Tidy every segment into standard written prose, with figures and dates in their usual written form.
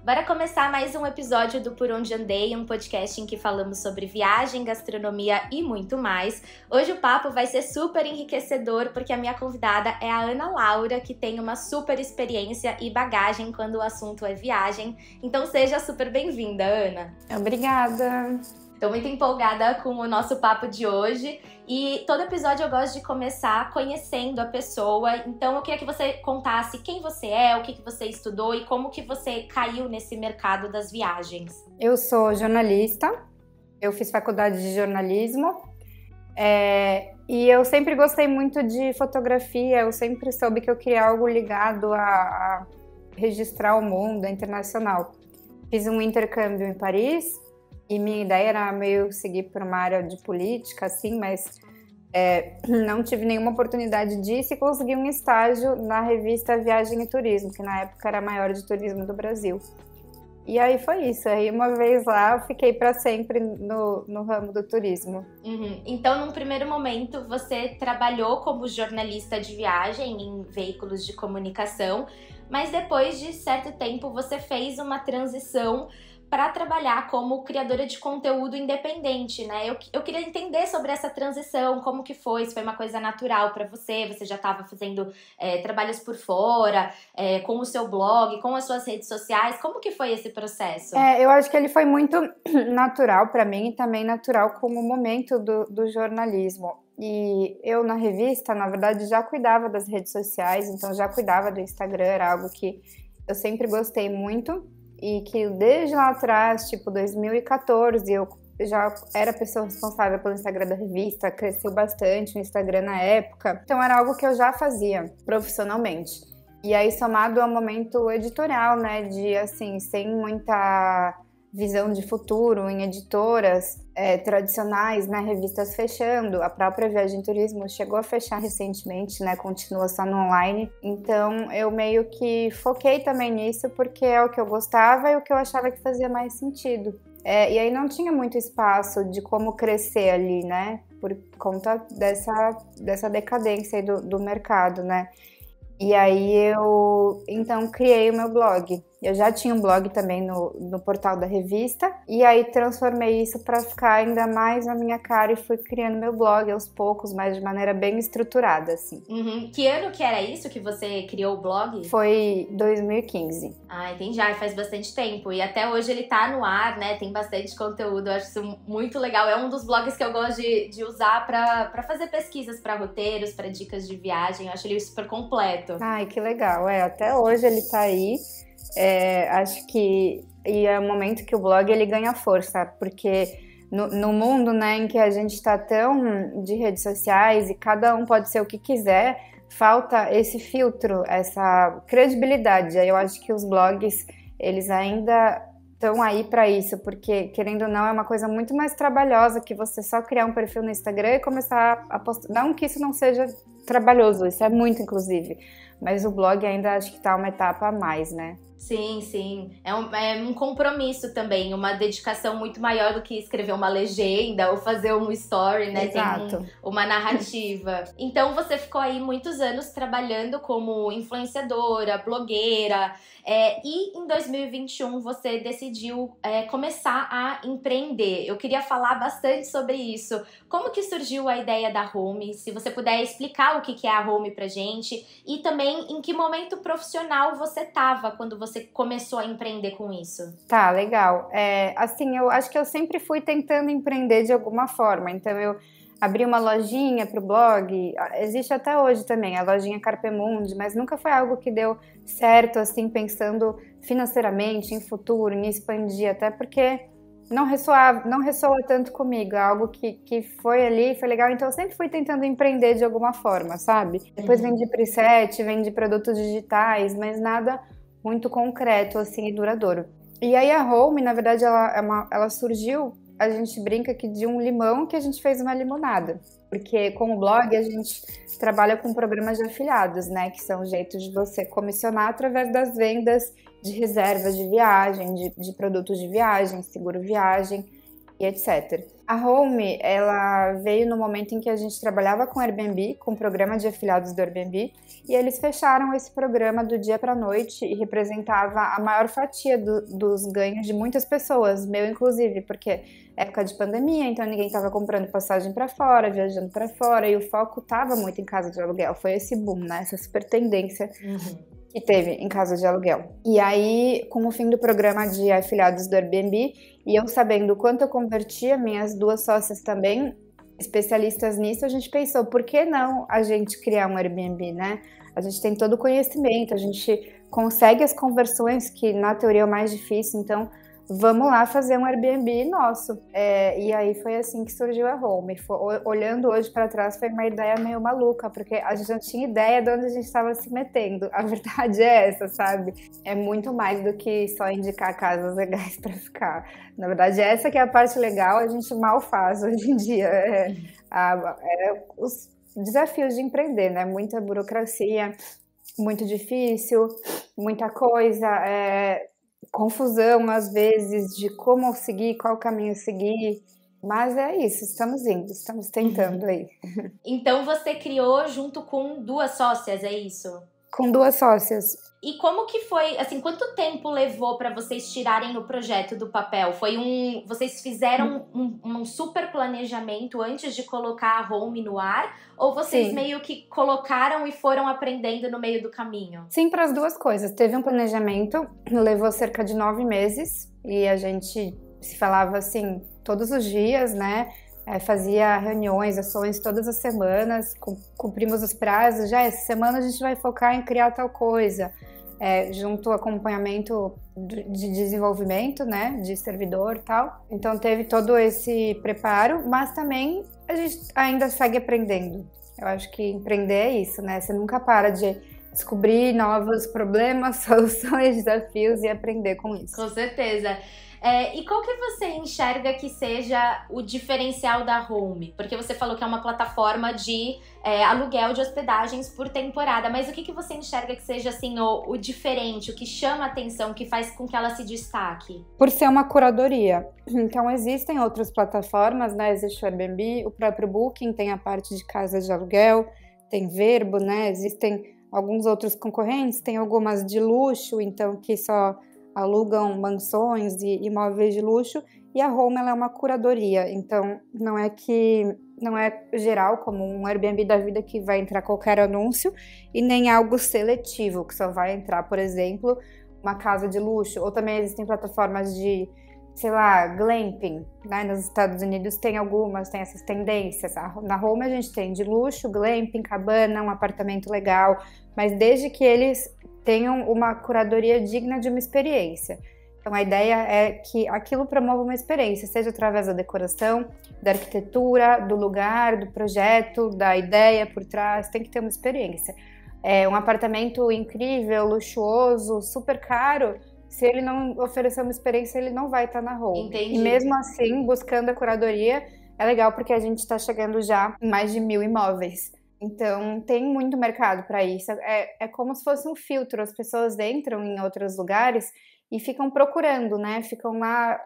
Bora começar mais um episódio do Por Onde Andei, um podcast em que falamos sobre viagem, gastronomia e muito mais. Hoje o papo vai ser super enriquecedor porque a minha convidada é a Ana Laura, que tem uma super experiência e bagagem quando o assunto é viagem. Então seja super bem-vinda, Ana. Obrigada. Estou muito empolgada com o nosso papo de hoje e todo episódio eu gosto de começar conhecendo a pessoa. Então eu queria que você contasse quem você é, o que você estudou e como que você caiu nesse mercado das viagens. Eu sou jornalista, eu fiz faculdade de jornalismo e eu sempre gostei muito de fotografia, eu sempre soube que eu queria algo ligado a registrar o mundo, a internacional. Fiz um intercâmbio em Paris. E minha ideia era meio seguir por uma área de política, assim, mas não tive nenhuma oportunidade disso e consegui um estágio na revista Viagem e Turismo, que na época era a maior de turismo do Brasil. E aí foi isso, aí uma vez lá eu fiquei para sempre no ramo do turismo. Uhum. Então, num primeiro momento, você trabalhou como jornalista de viagem em veículos de comunicação, mas depois de certo tempo você fez uma transição para trabalhar como criadora de conteúdo independente, né? Eu queria entender sobre essa transição, como que foi, se foi uma coisa natural para você já estava fazendo trabalhos por fora, com o seu blog, com as suas redes sociais, como que foi esse processo? Eu acho que ele foi muito natural para mim e também natural com o momento do jornalismo. E eu na revista, na verdade, já cuidava das redes sociais, então já cuidava do Instagram, era algo que eu sempre gostei muito. E que desde lá atrás, tipo 2014, eu já era a pessoa responsável pelo Instagram da revista, cresceu bastante o Instagram na época. Então era algo que eu já fazia profissionalmente. E aí somado ao momento editorial, né, de assim, sem muita visão de futuro em editoras tradicionais, né, revistas fechando, a própria Viagem e Turismo chegou a fechar recentemente, né, continua só no online, então eu meio que foquei também nisso porque é o que eu gostava e o que eu achava que fazia mais sentido. E aí não tinha muito espaço de como crescer ali, né, por conta dessa decadência aí do mercado, né. E aí eu, então, criei o meu blog. Eu já tinha um blog também no portal da revista, e aí transformei isso para ficar ainda mais na minha cara e fui criando meu blog aos poucos, mas de maneira bem estruturada, assim. Uhum. Que ano que era isso que você criou o blog? Foi 2015. Ah, entendi. Faz bastante tempo. E até hoje ele tá no ar, né? Tem bastante conteúdo. Eu acho isso muito legal. É um dos blogs que eu gosto de usar pra fazer pesquisas pra roteiros, pra dicas de viagem. Eu acho ele super completo. Ai, que legal. Até hoje ele tá aí. Acho que é o momento que o blog ele ganha força, porque no mundo, né, em que a gente está tão de redes sociais e cada um pode ser o que quiser, falta esse filtro, essa credibilidade. Aí eu acho que os blogs, eles ainda estão aí para isso, porque, querendo ou não, é uma coisa muito mais trabalhosa que você só criar um perfil no Instagram e começar a postar. Não que isso não seja trabalhoso, isso é muito, inclusive. Mas o blog ainda acho que tá uma etapa a mais, né? Sim, sim. É um compromisso também, uma dedicação muito maior do que escrever uma legenda ou fazer um story, né? Exato. Tem uma narrativa. Então você ficou aí muitos anos trabalhando como influenciadora, blogueira, e em 2021 você decidiu começar a empreender. Eu queria falar bastante sobre isso. Como que surgiu a ideia da Home? Se você puder explicar o que é a Home pra gente e também em que momento profissional você estava quando você começou a empreender com isso? Tá, legal. Assim, eu acho que eu sempre fui tentando empreender de alguma forma. Então, eu abri uma lojinha para o blog. Existe até hoje também, a lojinha Carpemundi, mas nunca foi algo que deu certo, assim, pensando financeiramente, em futuro, em expandir, até porque não ressoa tanto comigo. É algo que foi ali, foi legal. Então, eu sempre fui tentando empreender de alguma forma, sabe? Depois vendi preset, vendi produtos digitais, mas nada muito concreto, assim, e duradouro. E aí a Home, na verdade, ela surgiu, a gente brinca que de um limão que a gente fez uma limonada. Porque com o blog a gente trabalha com programas de afiliados, né? Que são jeitos de você comissionar através das vendas de reservas de viagem, de produtos de viagem, seguro viagem. e etc. A Home, ela veio no momento em que a gente trabalhava com Airbnb, com o programa de afiliados do Airbnb, e eles fecharam esse programa do dia para a noite e representava a maior fatia dos ganhos de muitas pessoas, meu inclusive, porque época de pandemia, então ninguém estava comprando passagem para fora, viajando para fora, e o foco estava muito em casa de aluguel. Foi esse boom, né? Essa super tendência que teve em casa de aluguel. E aí, com o fim do programa de afiliados do Airbnb, e eu sabendo o quanto eu convertia, minhas 2 sócias também, especialistas nisso, a gente pensou, por que não a gente criar um Airbnb, né? A gente tem todo o conhecimento, a gente consegue as conversões, que na teoria é o mais difícil, então vamos lá fazer um Airbnb nosso. E aí foi assim que surgiu a Home. Olhando hoje para trás, foi uma ideia meio maluca, porque a gente não tinha ideia de onde a gente estava se metendo. A verdade é essa, sabe? É muito mais do que só indicar casas legais para ficar. Na verdade, essa que é a parte legal, a gente mal faz hoje em dia. Os desafios de empreender, né? Muita burocracia, muito difícil, muita coisa, confusão às vezes de como seguir, qual caminho seguir, mas é isso, estamos indo, estamos tentando aí. Então você criou junto com 2 sócias, é isso? Com 2 sócias. E como que foi, assim, quanto tempo levou para vocês tirarem o projeto do papel? Vocês fizeram um super planejamento antes de colocar a Home no ar? Ou vocês meio que colocaram e foram aprendendo no meio do caminho? Sim, para as 2 coisas. Teve um planejamento, levou cerca de 9 meses e a gente se falava assim todos os dias, né? Fazia reuniões, ações todas as semanas, cumprimos os prazos. Já essa semana a gente vai focar em criar tal coisa. Junto ao acompanhamento de desenvolvimento, né, de servidor e tal. Então teve todo esse preparo, mas também a gente ainda segue aprendendo. Eu acho que empreender é isso, né? Você nunca para de descobrir novos problemas, soluções, desafios e aprender com isso. Com certeza. E qual que você enxerga que seja o diferencial da Home? Porque você falou que é uma plataforma de aluguel de hospedagens por temporada, mas o que você enxerga que seja assim, o diferente, o que chama a atenção, que faz com que ela se destaque? Por ser uma curadoria. Então existem outras plataformas, né? Existe o Airbnb, o próprio Booking tem a parte de casas de aluguel, tem Vrbo, né? Existem alguns outros concorrentes, tem algumas de luxo, então que só alugam mansões e imóveis de luxo, e a Home ela é uma curadoria, então não é geral como um Airbnb da vida que vai entrar qualquer anúncio e nem algo seletivo, que só vai entrar, por exemplo, uma casa de luxo, ou também existem plataformas de, sei lá, glamping, né? Nos Estados Unidos tem algumas, tem essas tendências. Na Home a gente tem de luxo, glamping, cabana, um apartamento legal, mas desde que eles tenham uma curadoria digna de uma experiência. Então a ideia é que aquilo promova uma experiência, seja através da decoração, da arquitetura, do lugar, do projeto, da ideia por trás, tem que ter uma experiência. Um apartamento incrível, luxuoso, super caro, se ele não oferecer uma experiência, ele não vai estar na Home. Entendi. E mesmo assim, buscando a curadoria, é legal porque a gente está chegando já em mais de 1.000 imóveis. Então, tem muito mercado para isso. É como se fosse um filtro. As pessoas entram em outros lugares e ficam procurando, né? Ficam lá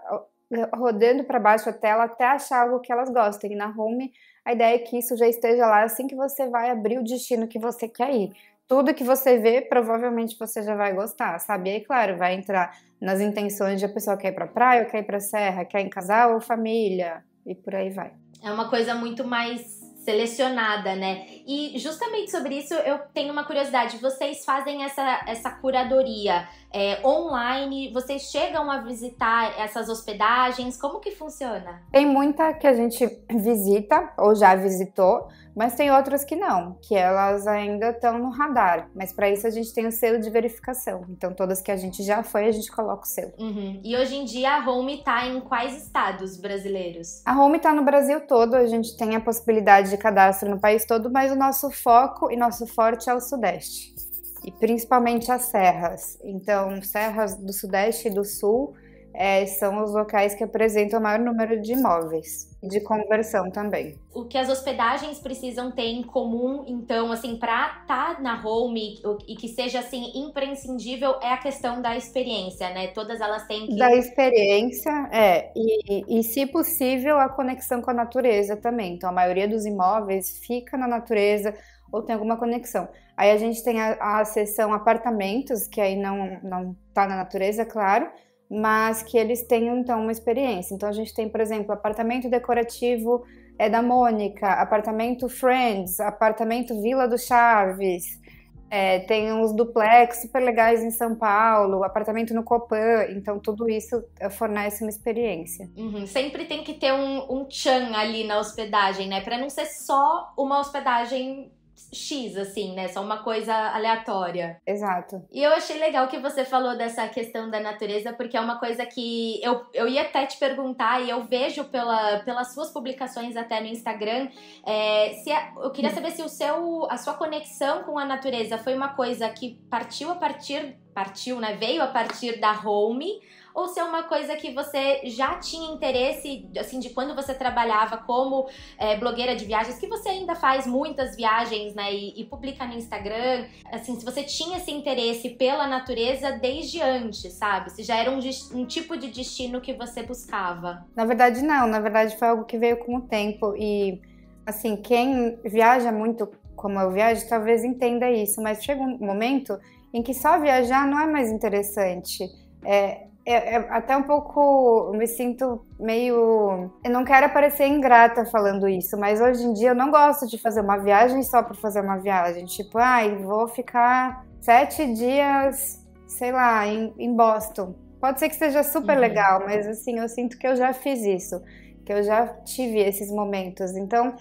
rodando para baixo a tela até achar algo que elas gostem. E na Home, a ideia é que isso já esteja lá assim que você vai abrir o destino que você quer ir. Tudo que você vê, provavelmente você já vai gostar, sabe? E aí, claro, vai entrar nas intenções de a pessoa quer ir para praia, ou quer ir para serra, quer ir em casal ou família, e por aí vai. É uma coisa muito mais selecionada, né? E justamente sobre isso eu tenho uma curiosidade. Vocês fazem essa curadoria online? Vocês chegam a visitar essas hospedagens? Como que funciona? Tem muita que a gente visita ou já visitou, mas tem outras que não, que elas ainda estão no radar. Mas para isso a gente tem o selo de verificação. Então todas que a gente já foi, a gente coloca o selo. Uhum. E hoje em dia a Home tá em quais estados brasileiros? A Home tá no Brasil todo, a gente tem a possibilidade de cadastro no país todo, mas o nosso foco e nosso forte é o Sudeste. E principalmente as serras. Então, serras do Sudeste e do Sul são os locais que apresentam o maior número de imóveis e de conversão também. O que as hospedagens precisam ter em comum, então, assim, para estar na home e que seja, assim, imprescindível é a questão da experiência, né? Todas elas têm que... Da experiência, e se possível, a conexão com a natureza também. Então, a maioria dos imóveis fica na natureza ou tem alguma conexão. Aí a gente tem a seção apartamentos, que aí não tá na natureza, claro, mas que eles tenham, então, uma experiência. Então, a gente tem, por exemplo, apartamento decorativo da Mônica, apartamento Friends, apartamento Vila do Chaves, tem uns duplex super legais em São Paulo, apartamento no Copan, então tudo isso fornece uma experiência. Uhum. Sempre tem que ter um tchan ali na hospedagem, né? Para não ser só uma hospedagem X, assim, né? Só uma coisa aleatória. Exato. E eu achei legal que você falou dessa questão da natureza, porque é uma coisa que eu ia até te perguntar, e eu vejo pelas suas publicações até no Instagram, eu queria saber se a sua conexão com a natureza foi uma coisa que veio a partir da home, ou se é uma coisa que você já tinha interesse, assim, de quando você trabalhava como blogueira de viagens, que você ainda faz muitas viagens, né, e publica no Instagram, assim, se você tinha esse interesse pela natureza desde antes, sabe? Se já era um tipo de destino que você buscava. Na verdade, não. Na verdade, foi algo que veio com o tempo e, assim, quem viaja muito como eu viajo, talvez entenda isso, mas chega um momento em que só viajar não é mais interessante. Até um pouco, eu me sinto meio... Eu não quero parecer ingrata falando isso, mas hoje em dia eu não gosto de fazer uma viagem só por fazer uma viagem. Tipo, vou ficar 7 dias, sei lá, em Boston. Pode ser que seja super legal, mas assim, eu sinto que eu já fiz isso, que eu já tive esses momentos. Então,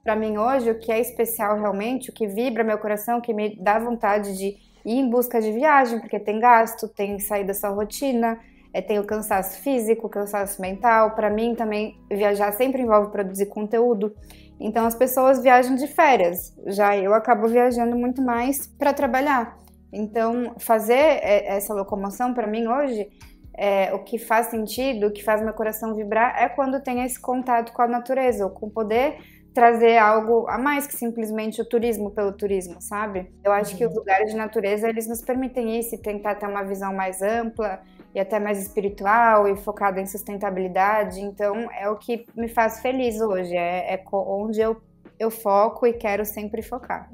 para mim hoje, o que é especial realmente, o que vibra meu coração, o que me dá vontade de ir em busca de viagem, porque tem gasto, tem que sair dessa rotina, tem o cansaço físico, o cansaço mental. Para mim também viajar sempre envolve produzir conteúdo. Então as pessoas viajam de férias, já eu acabo viajando muito mais para trabalhar. Então fazer essa locomoção para mim hoje, o que faz sentido, o que faz meu coração vibrar é quando tem esse contato com a natureza, ou com poder trazer algo a mais que simplesmente o turismo pelo turismo, sabe? Eu acho que os lugares de natureza, eles nos permitem isso e tentar ter uma visão mais ampla e até mais espiritual e focada em sustentabilidade. Então, é o que me faz feliz hoje, onde eu foco e quero sempre focar.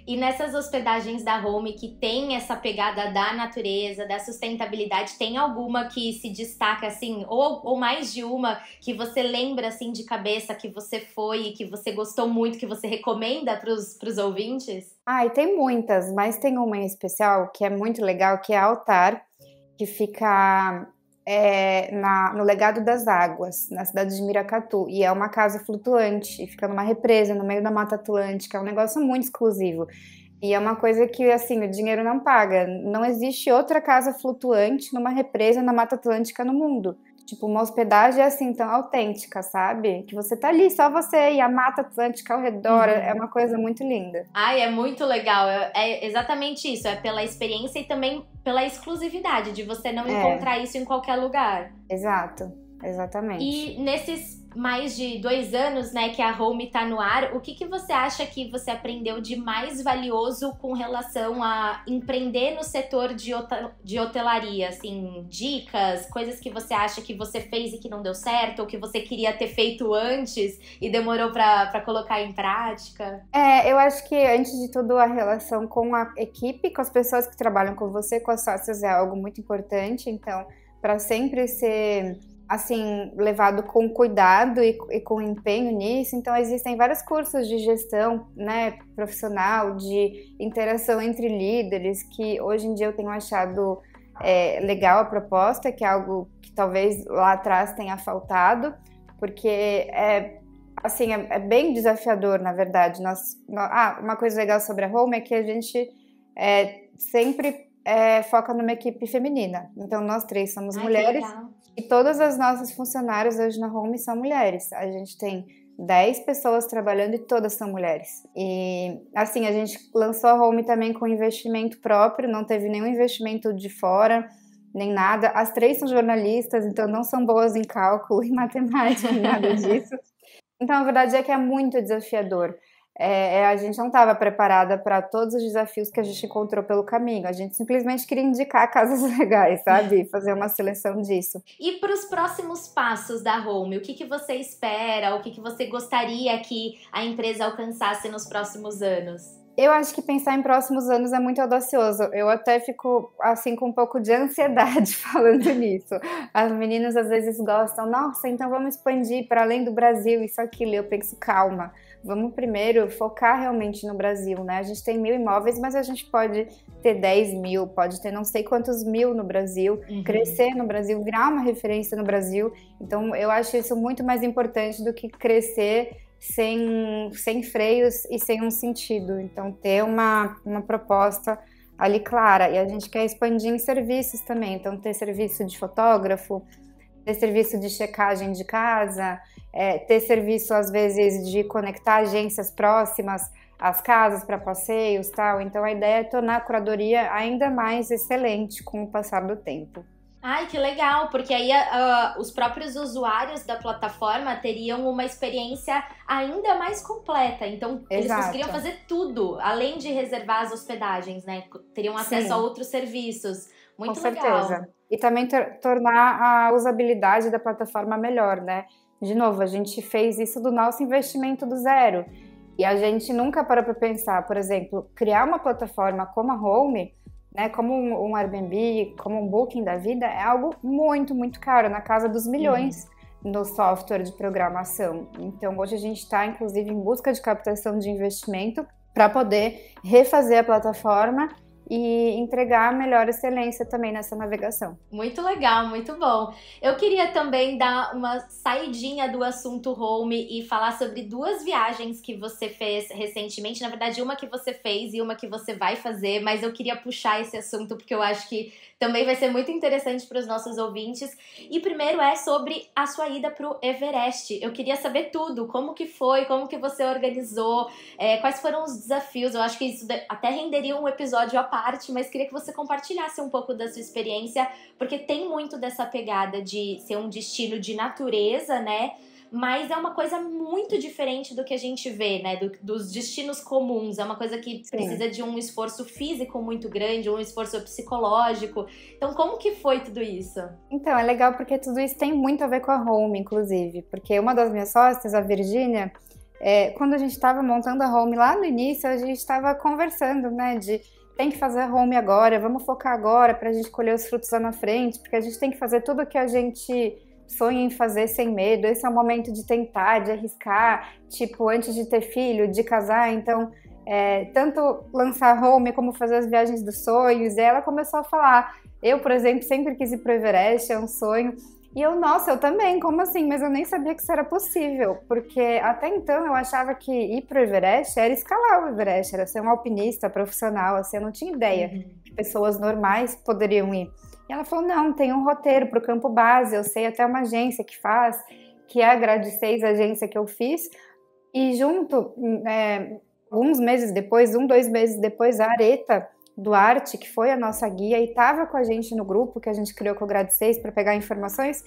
E nessas hospedagens da home que tem essa pegada da natureza, da sustentabilidade, tem alguma que se destaca, assim, ou mais de uma que você lembra, assim, de cabeça, que você foi e que você gostou muito, que você recomenda pros ouvintes? E tem muitas, mas tem uma em especial que é muito legal, que é Altar, que fica no Legado das Águas, na cidade de Miracatu, e é uma casa flutuante, fica numa represa no meio da Mata Atlântica, é um negócio muito exclusivo, e é uma coisa que, assim, o dinheiro não paga, não existe outra casa flutuante numa represa na Mata Atlântica no mundo. Tipo, uma hospedagem assim, tão autêntica, sabe? Que você tá ali, só você e a Mata Atlântica ao redor, é uma coisa muito linda. É muito legal, é exatamente isso, é pela experiência e também pela exclusividade, de você não encontrar isso em qualquer lugar. Exato, exatamente. E nesses mais de 2 anos, né, que a home tá no ar, o que você acha que você aprendeu de mais valioso com relação a empreender no setor de hotelaria? Assim, dicas, coisas que você acha que você fez e que não deu certo, ou que você queria ter feito antes e demorou pra colocar em prática? Eu acho que, antes de tudo, a relação com a equipe, com as pessoas que trabalham com você, com as sócias, é algo muito importante. Então, para sempre ser, assim, levado com cuidado e com empenho nisso. Então, existem vários cursos de gestão, né, profissional, de interação entre líderes, que hoje em dia eu tenho achado legal a proposta, que é algo que talvez lá atrás tenha faltado, porque assim, é bem desafiador, na verdade. Uma coisa legal sobre a Home é que a gente sempre foca numa equipe feminina. Então, nós 3 somos mulheres. E todas as nossas funcionárias hoje na Home são mulheres. A gente tem 10 pessoas trabalhando e todas são mulheres. E, assim, a gente lançou a Home também com investimento próprio, não teve nenhum investimento de fora, nem nada. As três são jornalistas, então não são boas em cálculo, em matemática, nem nada disso. Então, a verdade é que é muito desafiador. A gente não estava preparada para todos os desafios que a gente encontrou pelo caminho. A gente simplesmente queria indicar casas legais, sabe? Fazer uma seleção disso. E para os próximos passos da Home, o que você espera? O que você gostaria que a empresa alcançasse nos próximos anos? Eu acho que pensar em próximos anos é muito audacioso. Eu até fico, assim, com um pouco de ansiedade falando nisso. As meninas às vezes gostam, nossa, então vamos expandir para além do Brasil, isso, aquilo. Eu penso, calma, vamos primeiro focar realmente no Brasil, né? A gente tem 1.000 imóveis, mas a gente pode ter 10 mil, pode ter não sei quantos mil no Brasil, crescer no Brasil, virar uma referência no Brasil. Então, eu acho isso muito mais importante do que crescer sem freios e sem um sentido. Então, ter uma proposta ali clara. E a gente quer expandir em serviços também. Então, ter serviço de fotógrafo, ter serviço de checagem de casa, ter serviço, às vezes, de conectar agências próximas às casas para passeios e tal. Então, a ideia é tornar a curadoria ainda mais excelente com o passar do tempo. Ai, que legal, porque aí os próprios usuários da plataforma teriam uma experiência ainda mais completa. Então, eles conseguiriam fazer tudo, além de reservar as hospedagens, né? Teriam acesso a outros serviços. Muito legal. Com certeza. E também tornar a usabilidade da plataforma melhor, né? De novo, a gente fez isso do nosso investimento do zero. E a gente nunca parou para pensar, por exemplo, criar uma plataforma como a Home, né, como um Airbnb, como um Booking da vida, é algo muito, muito caro, na casa dos milhões no software de programação. Então, hoje a gente está, inclusive, em busca de captação de investimento para poder refazer a plataforma e entregar melhor excelência também nessa navegação. Muito legal, muito bom. Eu queria também dar uma saidinha do assunto Home e falar sobre 2 viagens que você fez recentemente. Na verdade, uma que você fez e uma que você vai fazer, mas eu queria puxar esse assunto porque eu acho que também vai ser muito interessante para os nossos ouvintes. E primeiro é sobre a sua ida para o Everest. Eu queria saber tudo, como que foi, como que você organizou, quais foram os desafios. Eu acho que isso até renderia um episódio à parte, mas queria que você compartilhasse um pouco da sua experiência, porque tem muito dessa pegada de ser um destino de natureza, né? Mas é uma coisa muito diferente do que a gente vê, né? Dos destinos comuns. É uma coisa que precisa de um esforço físico muito grande, um esforço psicológico. Então, como que foi tudo isso? Então, é legal porque tudo isso tem muito a ver com a Home, inclusive. Porque uma das minhas sócias, a Virgínia, quando a gente estava montando a Home lá no início, a gente estava conversando, né? Tem que fazer a Home agora, vamos focar agora para a gente colher os frutos lá na frente, porque a gente tem que fazer tudo o que a gente sonha em fazer sem medo. Esse é o momento de tentar, de arriscar, tipo, antes de ter filho, de casar. Então, tanto lançar a Home como fazer as viagens dos sonhos. E ela começou a falar, eu, por exemplo, sempre quis ir pro Everest, é um sonho. E eu, nossa, eu também, como assim? Mas eu nem sabia que isso era possível, porque até então eu achava que ir pro Everest era escalar o Everest, era ser um alpinista profissional, assim, eu não tinha ideia que pessoas normais poderiam ir. E ela falou, não, tem um roteiro pro campo base, eu sei até uma agência que faz, que é a Grade 6, a agência que eu fiz, e junto, alguns meses depois, 2 meses depois, a Areta Duarte, que foi a nossa guia e estava com a gente no grupo que a gente criou com o Grade 6 para pegar informações,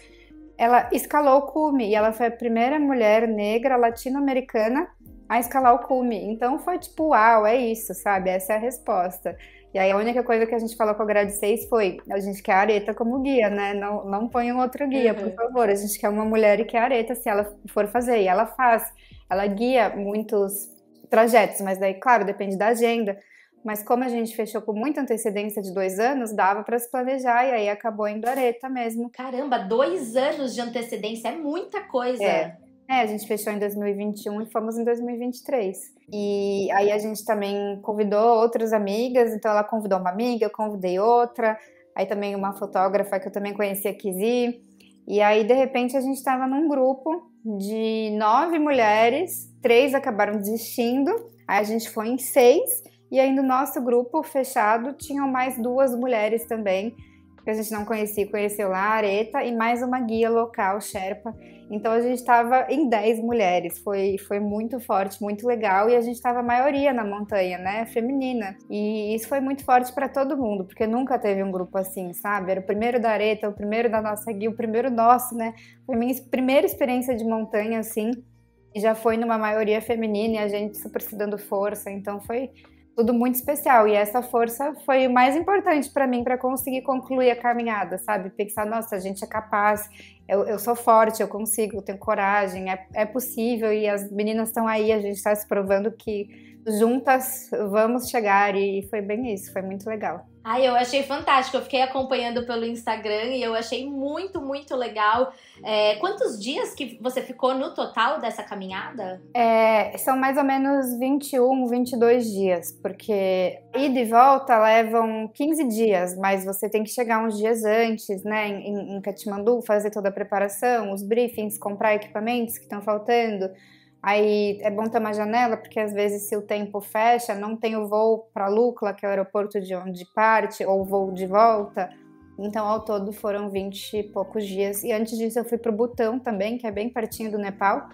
ela escalou o cume e ela foi a primeira mulher negra latino-americana a escalar o cume. Então foi tipo, uau, é isso, sabe? Essa é a resposta. E aí a única coisa que a gente falou com a Grade 6 foi, a gente quer a Areta como guia, né? Não põe um outro guia, por favor. A gente quer uma mulher e quer a Areta se ela for fazer. E ela faz. Ela guia muitos trajetos, mas daí, claro, depende da agenda. Mas como a gente fechou com muita antecedência de 2 anos, dava para se planejar e aí acabou indo Areta mesmo. Caramba, 2 anos de antecedência é muita coisa. A gente fechou em 2021 e fomos em 2023. E aí a gente também convidou outras amigas, então ela convidou uma amiga, eu convidei outra, aí também uma fotógrafa que eu também conhecia, Kizi. E aí, de repente, a gente estava num grupo de 9 mulheres, 3 acabaram desistindo, aí a gente foi em 6. E aí no nosso grupo fechado tinham mais 2 mulheres também. que a gente não conhecia, conheceu lá, a Areta, e mais uma guia local, Sherpa. Então a gente estava em 10 mulheres, foi muito forte, muito legal, e a gente estava a maioria na montanha, né, feminina. E isso foi muito forte para todo mundo, porque nunca teve um grupo assim, sabe? Era o primeiro da Areta, o primeiro da nossa guia, o primeiro nosso, né? Foi minha primeira experiência de montanha, assim, e já foi numa maioria feminina, e a gente super se dando força, então foi tudo muito especial, e essa força foi o mais importante para mim para conseguir concluir a caminhada, sabe? Pensar, nossa, a gente é capaz, eu sou forte, eu consigo, eu tenho coragem, é possível, e as meninas estão aí, a gente está se provando que juntas vamos chegar, e foi bem isso, foi muito legal. Ai, eu achei fantástico, eu fiquei acompanhando pelo Instagram e eu achei muito, muito legal. Quantos dias que você ficou no total dessa caminhada? São mais ou menos 21, 22 dias, porque ida e volta levam 15 dias, mas você tem que chegar uns dias antes, né, em Katmandu, fazer toda a preparação, os briefings, comprar equipamentos que estão faltando. Aí é bom ter uma janela, porque às vezes se o tempo fecha, não tem o voo para Lukla, que é o aeroporto de onde parte, ou o voo de volta. Então, ao todo, foram 20 e poucos dias. E antes disso, eu fui para o Butão também, que é bem pertinho do Nepal.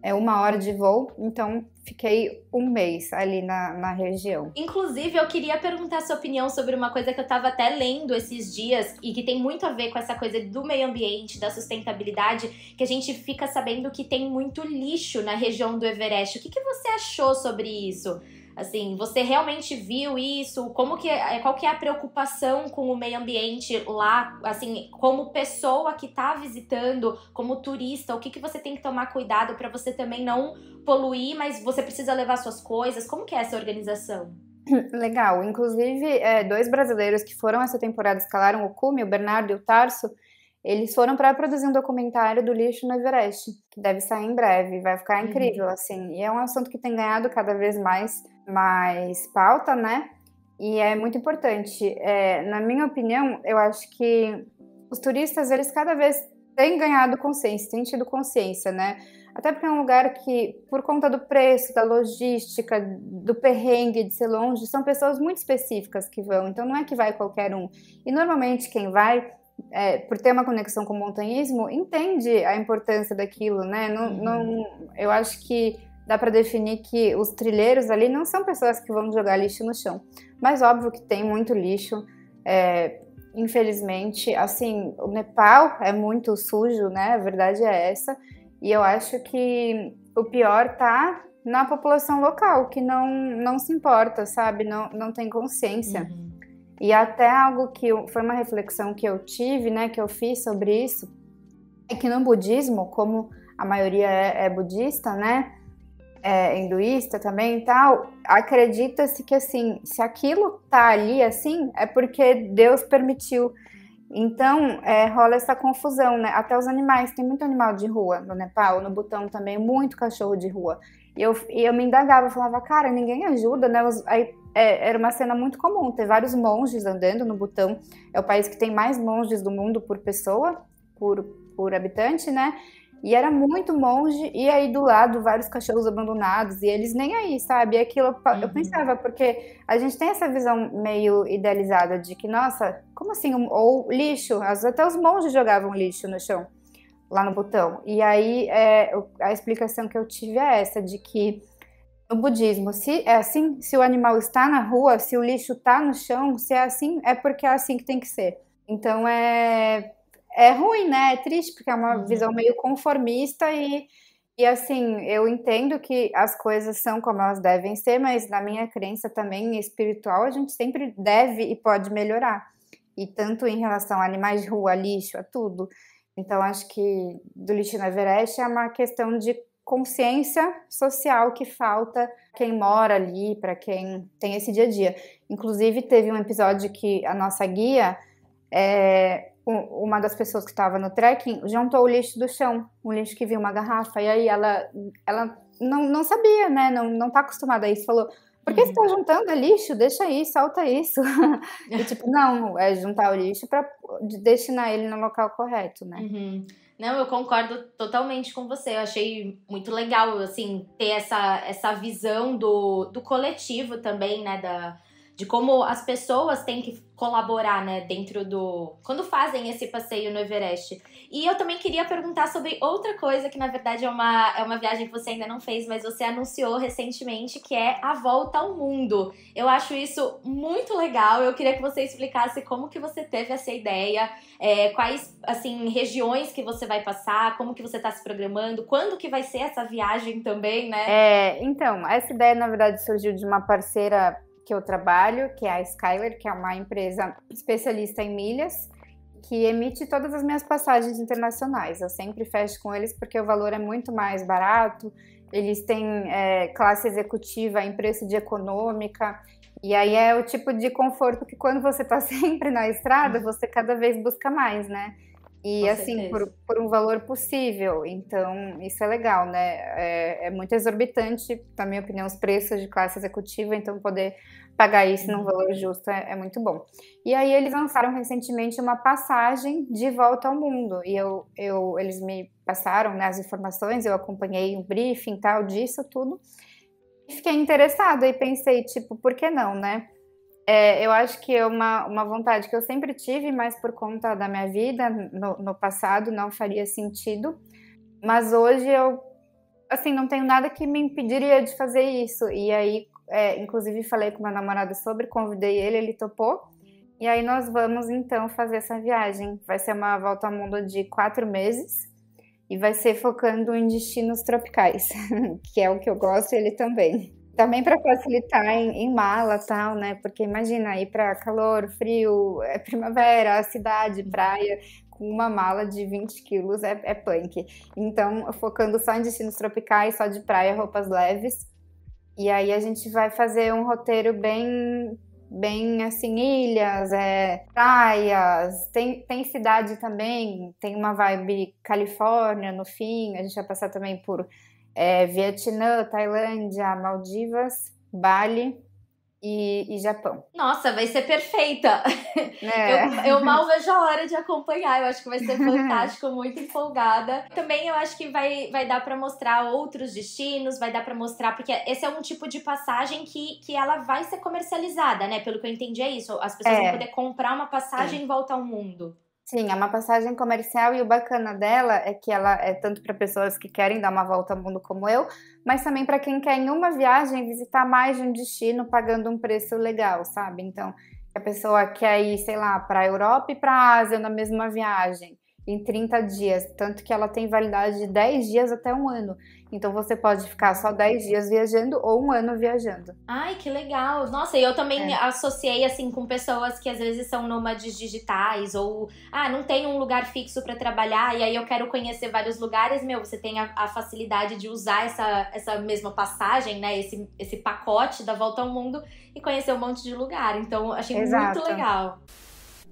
É 1 hora de voo, então fiquei um mês ali na região. Inclusive, eu queria perguntar a sua opinião sobre uma coisa que eu tava até lendo esses dias e que tem muito a ver com essa coisa do meio ambiente, da sustentabilidade, que a gente fica sabendo que tem muito lixo na região do Everest. O que você achou sobre isso? Assim, você realmente viu isso? Qual que é a preocupação com o meio ambiente lá? Assim, como pessoa que tá visitando, como turista, o que você tem que tomar cuidado para você também não poluir, mas você precisa levar suas coisas? Como que é essa organização? Legal. Inclusive, 2 brasileiros que foram essa temporada, escalaram o cume, o Bernardo e o Tarso, eles foram para produzir um documentário do lixo no Everest, que deve sair em breve, vai ficar incrível, assim. E é um assunto que tem ganhado cada vez mais pauta, né? E é muito importante. Na minha opinião, eu acho que os turistas, eles cada vez têm ganhado consciência, têm tido consciência, né? Até porque é um lugar que, por conta do preço, da logística, do perrengue de ser longe, são pessoas muito específicas que vão, então não é que vai qualquer um. E normalmente quem vai, por ter uma conexão com o montanhismo, entende a importância daquilo, né? Eu acho que dá para definir que os trilheiros ali não são pessoas que vão jogar lixo no chão. Mas óbvio que tem muito lixo, infelizmente. Assim, o Nepal é muito sujo, né? A verdade é essa. E eu acho que o pior tá na população local, que não se importa, sabe? Não tem consciência. Uhum. E até algo que foi uma reflexão que eu tive, né? Que eu fiz sobre isso, é que no budismo, como a maioria é budista, né? Hinduísta também e tal, acredita-se que, assim, se aquilo tá ali, assim, é porque Deus permitiu. Então, rola essa confusão, né? Até os animais, tem muito animal de rua no Nepal, no Butão também, muito cachorro de rua. E eu me indagava, eu falava, cara, ninguém ajuda, né? Aí, era uma cena muito comum, ter vários monges andando no Butão. É o país que tem mais monges do mundo por pessoa, por habitante, né? E era muito monge, e aí do lado vários cachorros abandonados, e eles nem aí, sabe? E aquilo eu pensava, porque a gente tem essa visão meio idealizada de que, nossa, como assim? Ou lixo, até os monges jogavam lixo no chão, lá no Butão. E aí a explicação que eu tive é essa, de que no budismo, se é assim, se o animal está na rua, se o lixo está no chão, se é assim, é porque é assim que tem que ser. Então é ruim, né? É triste, porque é uma visão meio conformista e assim, eu entendo que as coisas são como elas devem ser, mas na minha crença também espiritual, a gente sempre deve e pode melhorar. E tanto em relação a animais de rua, lixo, a tudo. Então, acho que do lixo no Everest é uma questão de consciência social que falta quem mora ali, para quem tem esse dia a dia. Inclusive, teve um episódio que a nossa guia, uma das pessoas que estava no trekking, juntou o lixo do chão, um lixo que viu uma garrafa, e aí ela não sabia, né, não tá acostumada a isso, falou, por que você tá juntando lixo? Deixa aí, solta isso. E tipo, não, é juntar o lixo para destinar ele no local correto, né? Uhum. Não, eu concordo totalmente com você. Eu achei muito legal, assim, ter essa visão do coletivo também, né? de como as pessoas têm que colaborar, né, quando fazem esse passeio no Everest. E eu também queria perguntar sobre outra coisa que, na verdade, é uma viagem que você ainda não fez, mas você anunciou recentemente, que é a volta ao mundo. Eu acho isso muito legal. Eu queria que você explicasse como que você teve essa ideia, quais, assim, regiões que você vai passar, como que você está se programando, quando que vai ser essa viagem também, né? Então, essa ideia, na verdade, surgiu de uma parceira que eu trabalho, que é a Skyler, que é uma empresa especialista em milhas, que emite todas as minhas passagens internacionais. Eu sempre fecho com eles porque o valor é muito mais barato, eles têm classe executiva em preço de econômica, e aí é o tipo de conforto que quando você está sempre na estrada, você cada vez busca mais, né? E Com assim, certeza. por um valor possível. Então, isso é legal, né? É muito exorbitante, na minha opinião, os preços de classe executiva, então poder pagar isso num valor justo é muito bom. E aí eles lançaram recentemente uma passagem de volta ao mundo. E eles me passaram, né, as informações, eu acompanhei o briefing e tal disso tudo. E fiquei interessada e pensei, tipo, por que não, né? Eu acho que é uma vontade que eu sempre tive, mas por conta da minha vida no passado não faria sentido. Mas hoje eu, assim, não tenho nada que me impediria de fazer isso. E aí, inclusive, falei com meu namorado sobre, convidei ele topou. E aí nós vamos, então, fazer essa viagem. Vai ser uma volta ao mundo de 4 meses e vai ser focando em destinos tropicais, que é o que eu gosto e ele também. Também para facilitar em mala e tal, né? Porque imagina ir para calor, frio, primavera, cidade, praia, com uma mala de 20 quilos é punk. Então, focando só em destinos tropicais, só de praia, roupas leves. E aí a gente vai fazer um roteiro bem assim, ilhas, praias, tem cidade também, tem uma vibe Califórnia no fim, a gente vai passar também por Vietnã, Tailândia, Maldivas, Bali e Japão. Nossa, vai ser perfeita! É. Eu mal vejo a hora de acompanhar, eu acho que vai ser fantástico, muito empolgada. Também eu acho que vai dar pra mostrar outros destinos, vai dar pra mostrar, porque esse é um tipo de passagem que ela vai ser comercializada, né? Pelo que eu entendi é isso, as pessoas vão poder comprar uma passagem e voltar ao mundo. Sim, é uma passagem comercial e o bacana dela é que ela é tanto para pessoas que querem dar uma volta ao mundo como eu, mas também para quem quer em uma viagem visitar mais de um destino pagando um preço legal, sabe? Então, a pessoa quer ir, sei lá, para a Europa e para a Ásia na mesma viagem, em 30 dias, tanto que ela tem validade de 10 dias até um ano. Então você pode ficar só 10 dias viajando ou um ano viajando. Ai, que legal! Nossa, e eu também associei, assim, com pessoas que às vezes são nômades digitais ou, não tem um lugar fixo pra trabalhar e aí eu quero conhecer vários lugares. Você tem a facilidade de usar essa mesma passagem, né? Esse pacote da volta ao mundo e conhecer um monte de lugar. Então, achei muito legal.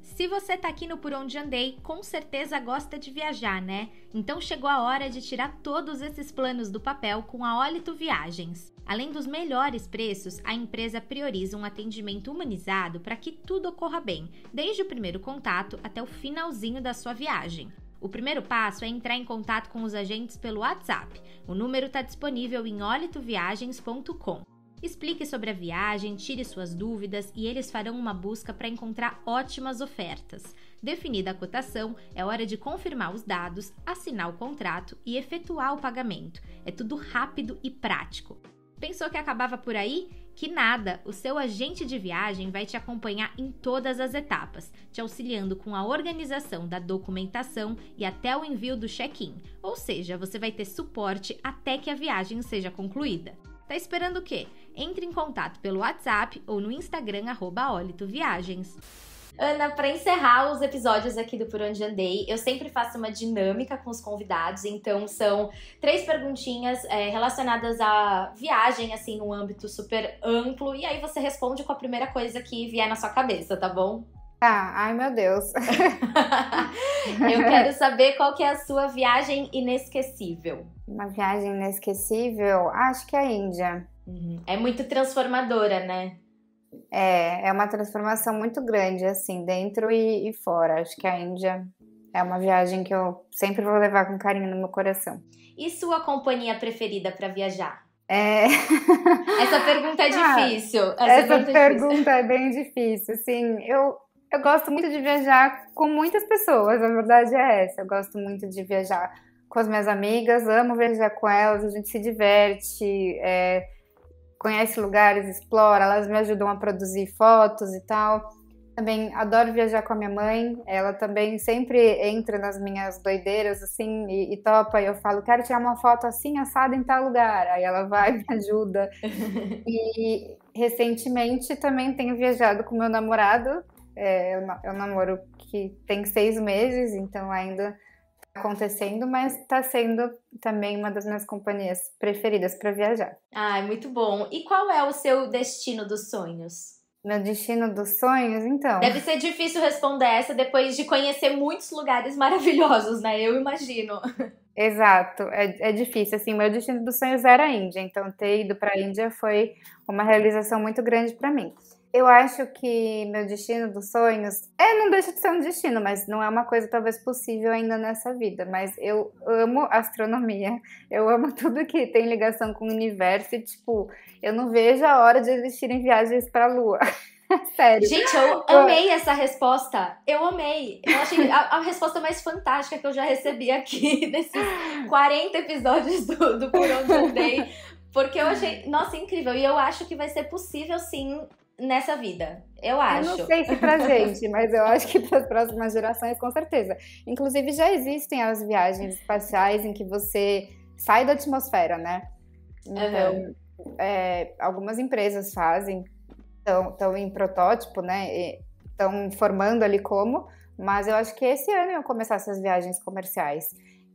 Se você tá aqui no Por Onde Andei, com certeza gosta de viajar, né? Então chegou a hora de tirar todos esses planos do papel com a Olito Viagens. Além dos melhores preços, a empresa prioriza um atendimento humanizado para que tudo ocorra bem, desde o primeiro contato até o finalzinho da sua viagem. O primeiro passo é entrar em contato com os agentes pelo WhatsApp. O número está disponível em olitoviagens.com. Explique sobre a viagem, tire suas dúvidas e eles farão uma busca para encontrar ótimas ofertas. Definida a cotação, é hora de confirmar os dados, assinar o contrato e efetuar o pagamento. É tudo rápido e prático. Pensou que acabava por aí? Que nada! O seu agente de viagem vai te acompanhar em todas as etapas, te auxiliando com a organização da documentação e até o envio do check-in. Ou seja, você vai ter suporte até que a viagem seja concluída. Tá esperando o quê? Entre em contato pelo WhatsApp ou no Instagram @olitoviagens. Ana, para encerrar os episódios aqui do Por Onde Andei, eu sempre faço uma dinâmica com os convidados, então são 3 perguntinhas relacionadas à viagem, assim, num âmbito super amplo, e aí você responde com a primeira coisa que vier na sua cabeça, tá bom? Tá, ai meu Deus. Eu quero saber qual que é a sua viagem inesquecível. Uma viagem inesquecível? Acho que é a Índia. É muito transformadora, né? É uma transformação muito grande, assim, dentro e fora. Acho que a Índia é uma viagem que eu sempre vou levar com carinho no meu coração. E sua companhia preferida para viajar? É... Essa pergunta é difícil. Essa pergunta é bem difícil. Assim, eu gosto muito de viajar com muitas pessoas, a verdade é essa. Eu gosto muito de viajar com as minhas amigas, amo viajar com elas, a gente se diverte, conhece lugares, explora, elas me ajudam a produzir fotos e tal. Também adoro viajar com a minha mãe, ela também sempre entra nas minhas doideiras, assim, e topa, e eu falo, quero tirar uma foto assim, assada em tal lugar, aí ela vai, me ajuda. E recentemente também tenho viajado com meu namorado, eu namoro que tem 6 meses, então ainda tá acontecendo, mas está sendo também uma das minhas companhias preferidas para viajar. Ai, muito bom. E qual é o seu destino dos sonhos? Meu destino dos sonhos, então. Deve ser difícil responder essa depois de conhecer muitos lugares maravilhosos, né? Eu imagino. Exato, é difícil. Assim, meu destino dos sonhos era a Índia, então ter ido para a Índia foi uma realização muito grande para mim. Eu acho que meu destino dos sonhos não deixa de ser um destino, mas não é uma coisa talvez possível ainda nessa vida. Mas eu amo astronomia, eu amo tudo que tem ligação com o universo e, tipo, eu não vejo a hora de existirem viagens para a Lua. Sério. Gente, eu amei essa resposta. Eu amei. Eu achei a resposta mais fantástica que eu já recebi aqui nesses 40 episódios do Por Onde Andei. Porque eu achei, nossa, incrível. E eu acho que vai ser possível, sim, nessa vida. Eu acho. Eu não sei se pra gente, mas eu acho que para as próximas gerações, com certeza. Inclusive, já existem as viagens espaciais em que você sai da atmosfera, né? Então, algumas empresas fazem, estão em protótipo, né? Estão formando ali como, mas eu acho que esse ano iam começar essas viagens comerciais.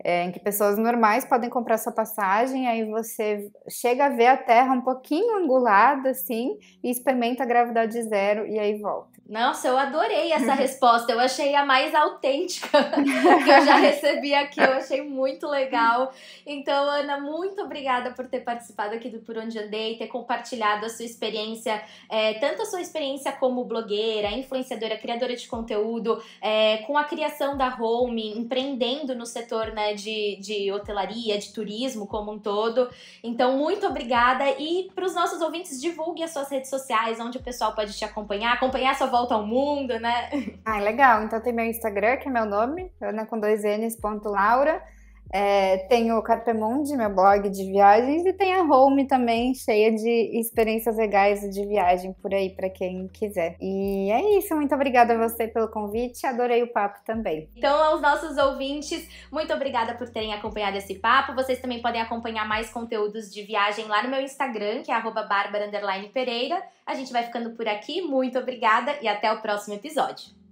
Em que pessoas normais podem comprar sua passagem, aí você chega a ver a Terra um pouquinho angulada, assim, e experimenta a gravidade zero, e aí volta. Nossa, eu adorei essa resposta. Eu achei a mais autêntica que eu já recebi aqui. Eu achei muito legal. Então, Ana, muito obrigada por ter participado aqui do Por Onde Andei, ter compartilhado a sua experiência, tanto a sua experiência como blogueira, influenciadora, criadora de conteúdo, com a criação da Home, empreendendo no setor, né, de hotelaria, de turismo como um todo. Então, muito obrigada. E para os nossos ouvintes, divulgue as suas redes sociais, onde o pessoal pode te acompanhar sua volta ao mundo, né? Ah, legal. Então tem meu Instagram, que é meu nome, Ana com 2Ns.Laura. Tem o Carpemundi, meu blog de viagens, e tem a Home também, cheia de experiências legais de viagem por aí, para quem quiser. E é isso, muito obrigada a você pelo convite, adorei o papo também. Então, aos nossos ouvintes, muito obrigada por terem acompanhado esse papo. Vocês também podem acompanhar mais conteúdos de viagem lá no meu Instagram, que é @barbara_pereira. A gente vai ficando por aqui, muito obrigada e até o próximo episódio.